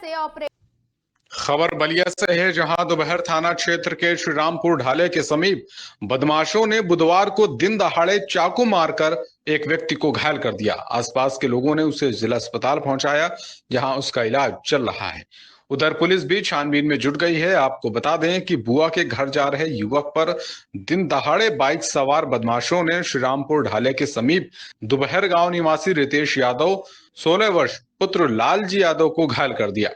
से ऑपरेशन। खबर बलिया से है, जहां दोपहर थाना क्षेत्र के श्रीरामपुर ढाले के समीप बदमाशों ने बुधवार को दिन दहाड़े चाकू मारकर एक व्यक्ति को घायल कर दिया। आसपास के लोगों ने उसे जिला अस्पताल पहुंचाया, जहां उसका इलाज चल रहा है। उधर पुलिस भी छानबीन में जुट गई है। आपको बता दें कि बुआ के घर जा रहे युवक पर दिन दहाड़े बाइक सवार बदमाशों ने श्रीरामपुर ढाले के समीप दोपहर गांव निवासी रितेश यादव 16 वर्ष पुत्र लालजी यादव को घायल कर दिया।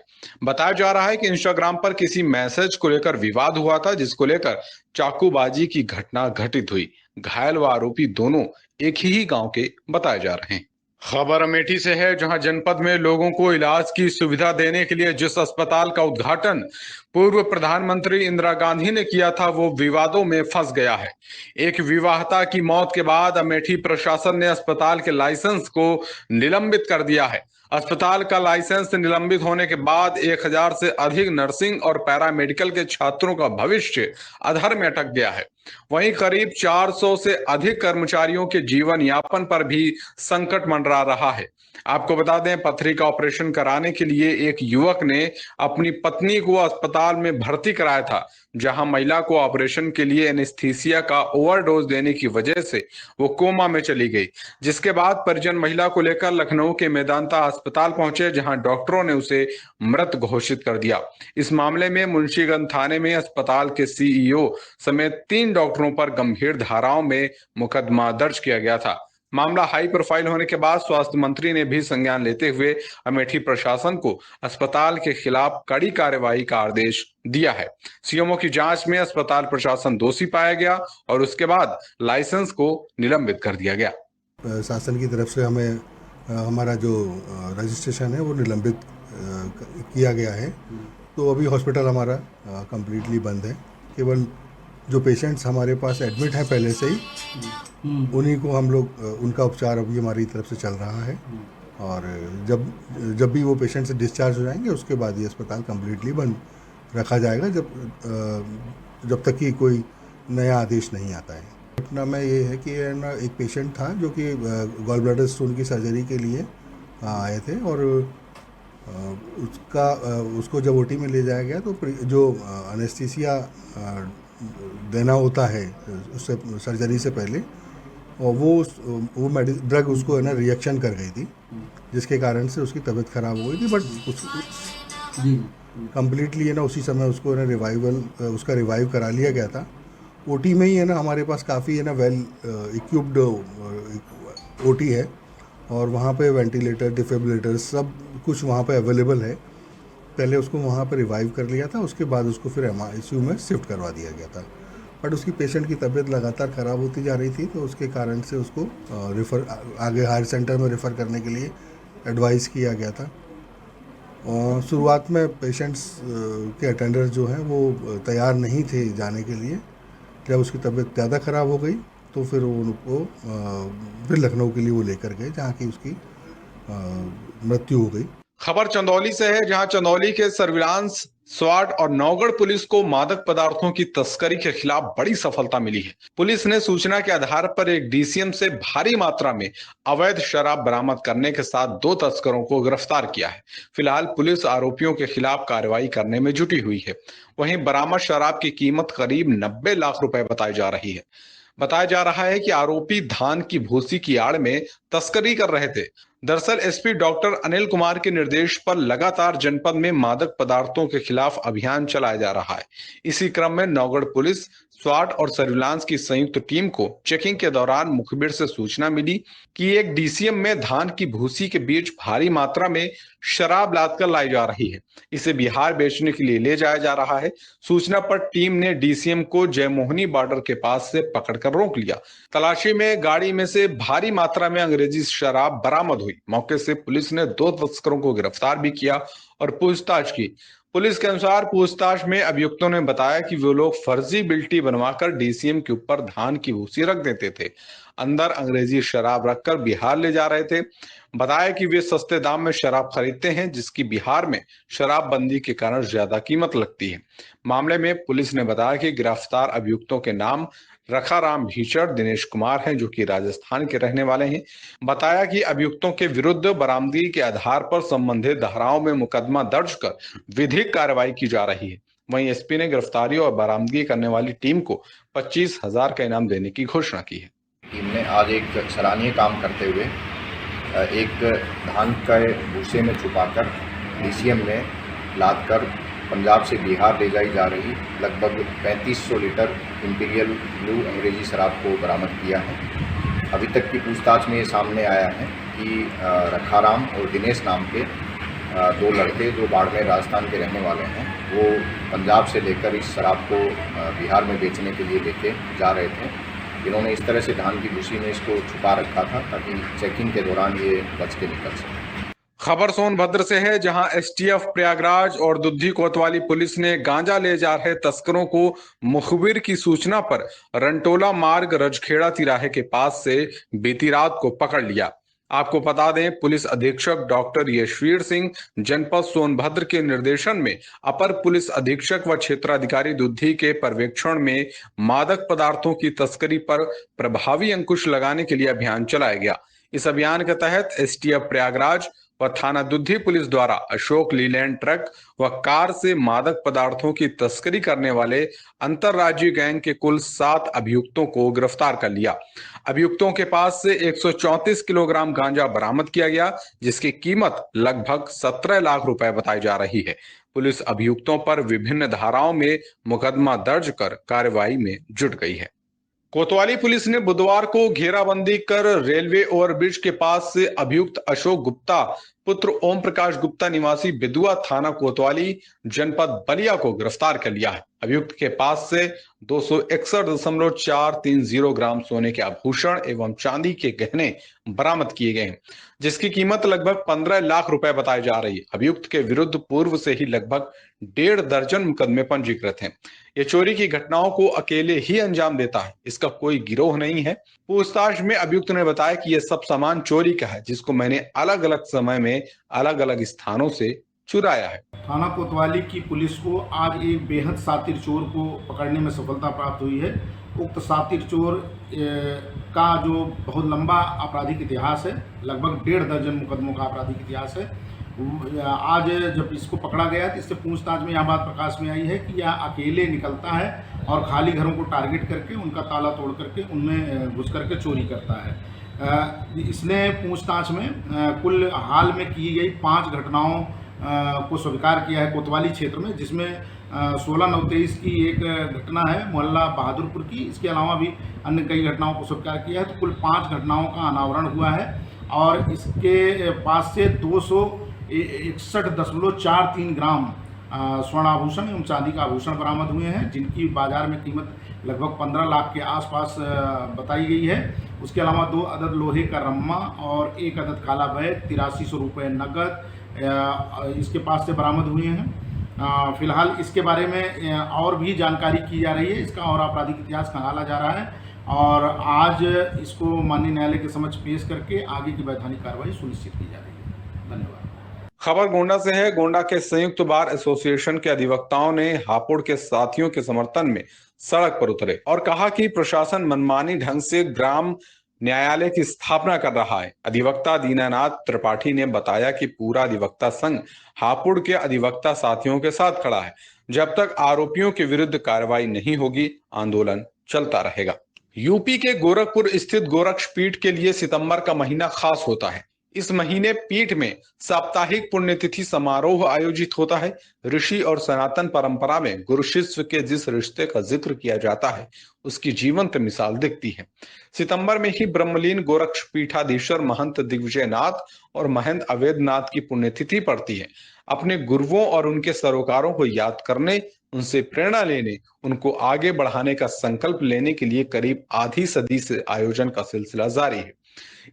बताया जा रहा है कि इंस्टाग्राम पर किसी मैसेज को लेकर विवाद हुआ था, जिसको लेकर चाकूबाजी की घटना घटित हुई। घायल व आरोपी दोनों एक ही गांव के बताए जा रहे हैं। खबर अमेठी से है, जहां जनपद में लोगों को इलाज की सुविधा देने के लिए जिस अस्पताल का उद्घाटन पूर्व प्रधानमंत्री इंदिरा गांधी ने किया था, वो विवादों में फंस गया है। एक विवाहिता की मौत के बाद अमेठी प्रशासन ने अस्पताल के लाइसेंस को निलंबित कर दिया है। अस्पताल का लाइसेंस निलंबित होने के बाद 1000 से अधिक नर्सिंग और पैरामेडिकल के छात्रों का भविष्य अधर में अटक गया है। वहीं करीब 400 से अधिक कर्मचारियों के जीवन यापन पर भी संकट मंडरा रहा है। आपको बता दें, पथरी का ऑपरेशन कराने के लिए एक युवक ने अपनी पत्नी को अस्पताल में भर्ती कराया था, जहां महिला को ऑपरेशन के लिए एनेस्थीसिया का ओवरडोज देने की वजह से वो कोमा में चली गई। जिसके बाद परिजन महिला को लेकर लखनऊ के मेदांता अस्पताल पहुंचे, जहां डॉक्टरों ने उसे मृत घोषित कर दिया। इस मामले में मुंशीगंज थाने में अस्पताल के सीईओ समेत 3 डॉक्टरों पर गंभीर धाराओं में मुकदमा दर्ज किया गया था। मामला हाई प्रोफाइल होने के बाद स्वास्थ्य मंत्री ने भी संज्ञान लेते हुए अमेठी प्रशासन को अस्पताल के खिलाफ कड़ी कार्रवाई का आदेश दिया है। सीएमओ की जांच में अस्पताल प्रशासन दोषी पाया गया और उसके बाद लाइसेंस को निलंबित कर दिया गया। शासन की तरफ से हमें हमारा जो रजिस्ट्रेशन है वो निलंबित किया गया है। तो अभी हॉस्पिटल हमारा कंप्लीटली बंद है। केवल जो पेशेंट्स हमारे पास एडमिट हैं पहले से ही, उन्हीं को हम लोग उनका उपचार अभी हमारी तरफ से चल रहा है। और जब भी वो पेशेंट से डिस्चार्ज हो जाएंगे, उसके बाद ये अस्पताल कम्प्लीटली बंद रखा जाएगा, जब तक कि कोई नया आदेश नहीं आता है। घटना में ये है कि ना एक पेशेंट था जो कि गॉल ब्लैडर स्टोन की सर्जरी के लिए आए थे, और उसको जब ओटी में ले जाया गया तो जो एनेस्थीसिया देना होता है उससे सर्जरी से पहले, और वो ड्रग उसको है ना रिएक्शन कर गई थी, जिसके कारण से उसकी तबीयत खराब हो गई थी। बट कम्प्लीटली है ना उसी समय उसको है ना उसका रिवाइव करा लिया गया था। ओटी में ही है ना हमारे पास काफ़ी है ना वेल इक्विप्ड ओटी है, और वहाँ पे वेंटिलेटर, डिफिब्रिलेटर सब कुछ वहाँ पे अवेलेबल है। पहले उसको वहाँ पर रिवाइव कर लिया था, उसके बाद उसको फिर ICU में शिफ्ट करवा दिया गया था। बट उसकी पेशेंट की तबीयत लगातार ख़राब होती जा रही थी, तो उसके कारण से उसको आगे हायर सेंटर में रेफ़र करने के लिए एडवाइस किया गया था। और शुरुआत में पेशेंट्स के अटेंडर जो हैं वो तैयार नहीं थे जाने के लिए। जब उसकी तबीयत ज़्यादा ख़राब हो गई तो फिर उनको फिर लखनऊ के लिए वो लेकर गए, जहाँ की उसकी मृत्यु हो गई। खबर चंदौली से है, जहां चंदौली के सर्विलांस स्वाट और नौगढ़ पुलिस को मादक पदार्थों की तस्करी के खिलाफ बड़ी सफलता मिली है। पुलिस ने सूचना के आधार पर एक DCM से भारी मात्रा में अवैध शराब बरामद करने के साथ 2 तस्करों को गिरफ्तार किया है। फिलहाल पुलिस आरोपियों के खिलाफ कार्रवाई करने में जुटी हुई है। वहीं बरामद शराब की कीमत करीब 90 लाख रुपए बताई जा रही है। बताया जा रहा है कि आरोपी धान की भूसी की आड़ में तस्करी कर रहे थे। दरअसल SP डॉक्टर अनिल कुमार के निर्देश पर लगातार जनपद में मादक पदार्थों के खिलाफ अभियान चलाया जा रहा है। इसी क्रम में नौगढ़ पुलिस, स्वाट और सर्विलांस की संयुक्त टीम को चेकिंग के दौरान मुखबिर से सूचना मिली कि एक DCM में धान की भूसी के बीच भारी मात्रा में शराब लादकर लाई जा रही है। इसे बिहार बेचने के लिए ले जाया जा रहा है। सूचना पर टीम ने DCM को जयमोहनी बॉर्डर के पास से पकड़कर रोक लिया। तलाशी में गाड़ी में से भारी मात्रा में अंग्रेजी शराब बरामद हुई। मौके से पुलिस ने 2 तस्करों को गिरफ्तार भी किया और पूछताछ की। पुलिस के अनुसार पूछताछ में अभियुक्तों ने बताया कि वो लोग फर्जी बिल्टी बनवाकर DCM के ऊपर धान की भूसी रख देते थे, अंदर अंग्रेजी शराब रखकर बिहार ले जा रहे थे। बताया कि वे सस्ते दाम में शराब खरीदते हैं, जिसकी बिहार में शराबबंदी के कारण ज्यादा कीमत लगती है। मामले में पुलिस ने बताया कि गिरफ्तार अभियुक्तों के नाम रखाराम भीचड़, दिनेश कुमार हैं, जो कि राजस्थान के रहने वाले हैं। बताया कि अभियुक्तों के विरुद्ध बरामदगी के आधार पर संबंधित धाराओं में मुकदमा दर्ज कर विधिक कार्रवाई की जा रही है। वहीं एसपी ने गिरफ्तारी और बरामदगी करने वाली टीम को 25,000 का इनाम देने की घोषणा की है। टीम ने आज एक सराहनीय काम करते हुए एक धान के भूसे में छुपाकर डीसीएम में लादकर पंजाब से बिहार ले जाई जा रही लगभग 3500 लीटर इंपीरियल ब्लू अंग्रेजी शराब को बरामद किया है। अभी तक की पूछताछ में ये सामने आया है कि रखाराम और दिनेश नाम के दो लड़के जो बाड़मेर राजस्थान के रहने वाले हैं, वो पंजाब से लेकर इस शराब को बिहार में बेचने के लिए लेके जा रहे थे। इन्होंने इस तरह से धान की भूसी में इसको छुपा रखा था ताकि चेकिंग के दौरान ये बच के निकल सके। खबर सोनभद्र से है, जहां एसटीएफ प्रयागराज और दुद्धी कोतवाली पुलिस ने गांजा ले जा रहे तस्करों को मुखबिर की सूचना पर रंटोला मार्ग रजखेड़ा तिराहे के पास से बीती रात को पकड़ लिया। आपको बता दें, पुलिस अधीक्षक डॉक्टर यशवीर सिंह जनपद सोनभद्र के निर्देशन में अपर पुलिस अधीक्षक व क्षेत्राधिकारी दुद्धी के पर्यवेक्षण में मादक पदार्थों की तस्करी पर प्रभावी अंकुश लगाने के लिए अभियान चलाया गया। इस अभियान के तहत एसटीएफ प्रयागराज व थाना दुद्धी पुलिस द्वारा अशोक लीलैंड ट्रक व कार से मादक पदार्थों की तस्करी करने वाले अंतरराज्यीय गैंग के कुल 7 अभियुक्तों को गिरफ्तार कर लिया। अभियुक्तों के पास से 134 किलोग्राम गांजा बरामद किया गया, जिसकी कीमत लगभग 17 लाख रुपए बताई जा रही है। पुलिस अभियुक्तों पर विभिन्न धाराओं में मुकदमा दर्ज कर कार्रवाई में जुट गई है। कोतवाली पुलिस ने बुधवार को घेराबंदी कर रेलवे ओवरब्रिज के पास से अभियुक्त अशोक गुप्ता पुत्र ओम प्रकाश गुप्ता निवासी बिदुआ थाना कोतवाली जनपद बलिया को गिरफ्तार कर लिया है। अभियुक्त के पास से 261.430 ग्राम सोने के आभूषण एवं चांदी के गहने बरामद किए गए हैं, जिसकी कीमत लगभग 15 लाख रुपए बताई जा रही है। अभियुक्त के विरुद्ध पूर्व से ही लगभग 1.5 दर्जन मुकदमे पंजीकृत हैं। ये चोरी की घटनाओं को अकेले ही अंजाम देता है, इसका कोई गिरोह नहीं है। पूछताछ में अभियुक्त ने बताया कि यह सब सामान चोरी का है, जिसको मैंने अलग अलग समय में अलग अलग स्थानों से चुराया है। थाना कोतवाली की पुलिस को आज एक बेहद शातिर चोर को पकड़ने में सफलता प्राप्त हुई है। उक्त शातिर चोर का जो बहुत लंबा आपराधिक इतिहास है, लगभग 1.5 दर्जन मुकदमों का आपराधिक इतिहास है। आज जब इसको पकड़ा गया तो इससे पूछताछ में यह बात प्रकाश में आई है कि यह अकेले निकलता है और खाली घरों को टारगेट करके उनका ताला तोड़ करके उनमें घुस करके चोरी करता है। इसने पूछताछ में कुल हाल में की गई 5 घटनाओं को स्वीकार किया है कोतवाली क्षेत्र में, जिसमें 16/9/23 की एक घटना है मोहल्ला बहादुरपुर की। इसके अलावा भी अन्य कई घटनाओं को स्वीकार किया है। तो कुल 5 घटनाओं का अनावरण हुआ है और इसके पास से 261.43 ग्राम स्वर्ण आभूषण एवं चांदी का आभूषण बरामद हुए हैं, जिनकी बाजार में कीमत लगभग 15 लाख के आसपास बताई गई है। उसके अलावा 2 अदद लोहे का रम्मा और 1 अदद काला बैग, 8300 रुपये नकद इसके पास से बरामद हुए हैं। फिलहाल इसके बारे में और भी जानकारी की जा रही है, इसका और आपराधिक इतिहास खंगाला जा रहा है और आज इसको माननीय न्यायालय के समक्ष पेश करके आगे की वैधानिक कार्रवाई सुनिश्चित की जा रही है। धन्यवाद। खबर गोंडा से है। गोंडा के संयुक्त बार एसोसिएशन के अधिवक्ताओं ने हापुड़ के साथियों के समर्थन में सड़क पर उतरे और कहा कि प्रशासन मनमानी ढंग से ग्राम न्यायालय की स्थापना कर रहा है। अधिवक्ता दीनानाथ त्रिपाठी ने बताया कि पूरा अधिवक्ता संघ हापुड़ के अधिवक्ता साथियों के साथ खड़ा है। जब तक आरोपियों के विरुद्ध कार्रवाई नहीं होगी, आंदोलन चलता रहेगा। यूपी के गोरखपुर स्थित गोरक्ष पीठ के लिए सितंबर का महीना खास होता है। इस महीने पीठ में साप्ताहिक पुण्यतिथि समारोह आयोजित होता है। ऋषि और सनातन परंपरा में गुरु शिष्य के जिस रिश्ते का जिक्र किया जाता है, उसकी जीवंत मिसाल दिखती है। सितंबर में ही ब्रह्मलीन गोरक्ष पीठाधीश्वर महंत दिग्विजयनाथ और महंत अवैधनाथ की पुण्यतिथि पड़ती है। अपने गुरुओं और उनके सरोकारों को याद करने, उनसे प्रेरणा लेने, उनको आगे बढ़ाने का संकल्प लेने के लिए करीब आधी सदी से आयोजन का सिलसिला जारी है।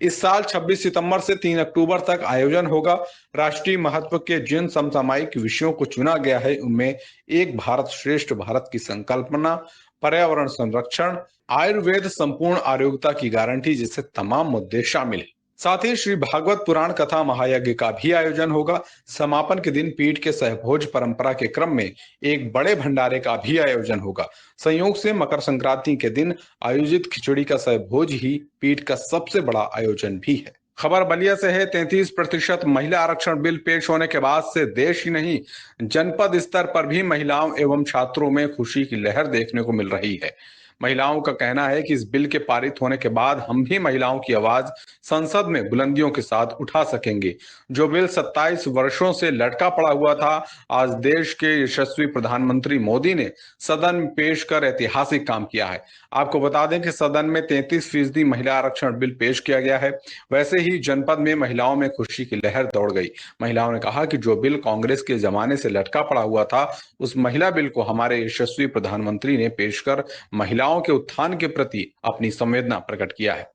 इस साल 26 सितंबर से 3 अक्टूबर तक आयोजन होगा। राष्ट्रीय महत्व के जिन समसामयिक विषयों को चुना गया है, उनमें एक भारत श्रेष्ठ भारत की संकल्पना, पर्यावरण संरक्षण, आयुर्वेद, संपूर्ण आरोग्यता की गारंटी जैसे तमाम मुद्दे शामिल हैं। साथ ही श्री भागवत पुराण कथा महायज्ञ का भी आयोजन होगा। समापन के दिन पीठ के सहभोज परंपरा के क्रम में एक बड़े भंडारे का भी आयोजन होगा। संयोग से मकर संक्रांति के दिन आयोजित खिचड़ी का सहभोज ही पीठ का सबसे बड़ा आयोजन भी है। खबर बलिया से है। 33% महिला आरक्षण बिल पेश होने के बाद से देश ही नहीं, जनपद स्तर पर भी महिलाओं एवं छात्रों में खुशी की लहर देखने को मिल रही है। महिलाओं का कहना है कि इस बिल के पारित होने के बाद हम भी महिलाओं की आवाज संसद में बुलंदियों के साथ उठा सकेंगे। जो बिल 27 वर्षों से लटका पड़ा हुआ था, आज देश के यशस्वी प्रधानमंत्री मोदी ने सदन में पेश कर ऐतिहासिक काम किया है। आपको बता दें कि सदन में 33% महिला आरक्षण बिल पेश किया गया है। वैसे ही जनपद में महिलाओं में खुशी की लहर दौड़ गई। महिलाओं ने कहा कि जो बिल कांग्रेस के जमाने से लटका पड़ा हुआ था, उस महिला बिल को हमारे यशस्वी प्रधानमंत्री ने पेश कर महिलाओं के उत्थान के प्रति अपनी संवेदना प्रकट किया है।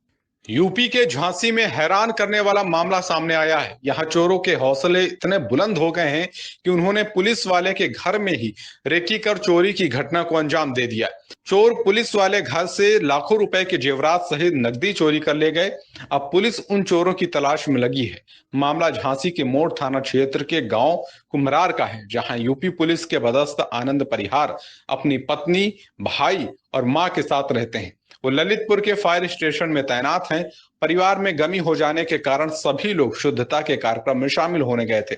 यूपी के झांसी में हैरान करने वाला मामला सामने आया है। यहाँ चोरों के हौसले इतने बुलंद हो गए हैं कि उन्होंने पुलिस वाले के घर में ही रेकी कर चोरी की घटना को अंजाम दे दिया। चोर पुलिस वाले घर से लाखों रुपए के जेवरात सहित नकदी चोरी कर ले गए। अब पुलिस उन चोरों की तलाश में लगी है। मामला झांसी के मोड़ थाना क्षेत्र के गांव कुम्हरार का है, जहां यूपी पुलिस के पदस्थ आनंद परिहार अपनी पत्नी, भाई और मां के साथ रहते हैं। वो ललितपुर के फायर स्टेशन में तैनात हैं। परिवार में गमी हो जाने के कारण सभी लोग शुद्धता के कार्यक्रम में शामिल होने गए थे।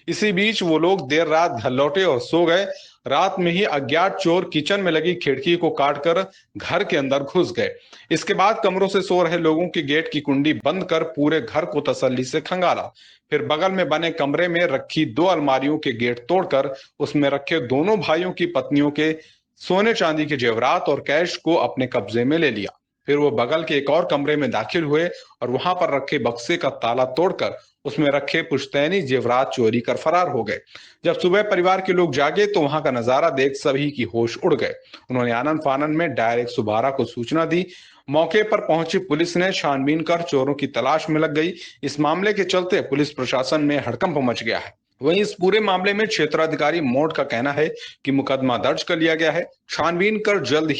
इसी बीच वो लोग देर रात घर लौटे और सो गए। रात में ही अज्ञात चोर किचन में लगी खिड़की को काटकर घर के अंदर घुस गए। इसके बाद कमरों से सो रहे लोगों की गेट की कुंडी बंद कर पूरे घर को तसल्ली से खंगाला। फिर बगल में बने कमरे में रखी 2 अलमारियों के गेट तोड़कर उसमें रखे दोनों भाइयों की पत्नियों के सोने चांदी के जेवरात और कैश को अपने कब्जे में ले लिया। फिर वो बगल के एक और कमरे में दाखिल हुए और वहां पर रखे बक्से का ताला तोड़कर उसमें रखे पुश्तैनी जेवरात चोरी कर फरार हो गए। जब सुबह परिवार के लोग जागे तो वहां का नजारा देख सभी की होश उड़ गए। उन्होंने आनंद फानन में डायर 112 को सूचना दी। मौके पर पहुंची पुलिस ने छानबीन कर चोरों की तलाश में लग गई। इस मामले के चलते पुलिस प्रशासन में हड़कंप मच गया है। वहीं इस पूरे मामले में क्षेत्राधिकारी मोड़ का कहना है कि मुकदमा दर्ज कर लिया गया है। छानबीन कर जल्द ही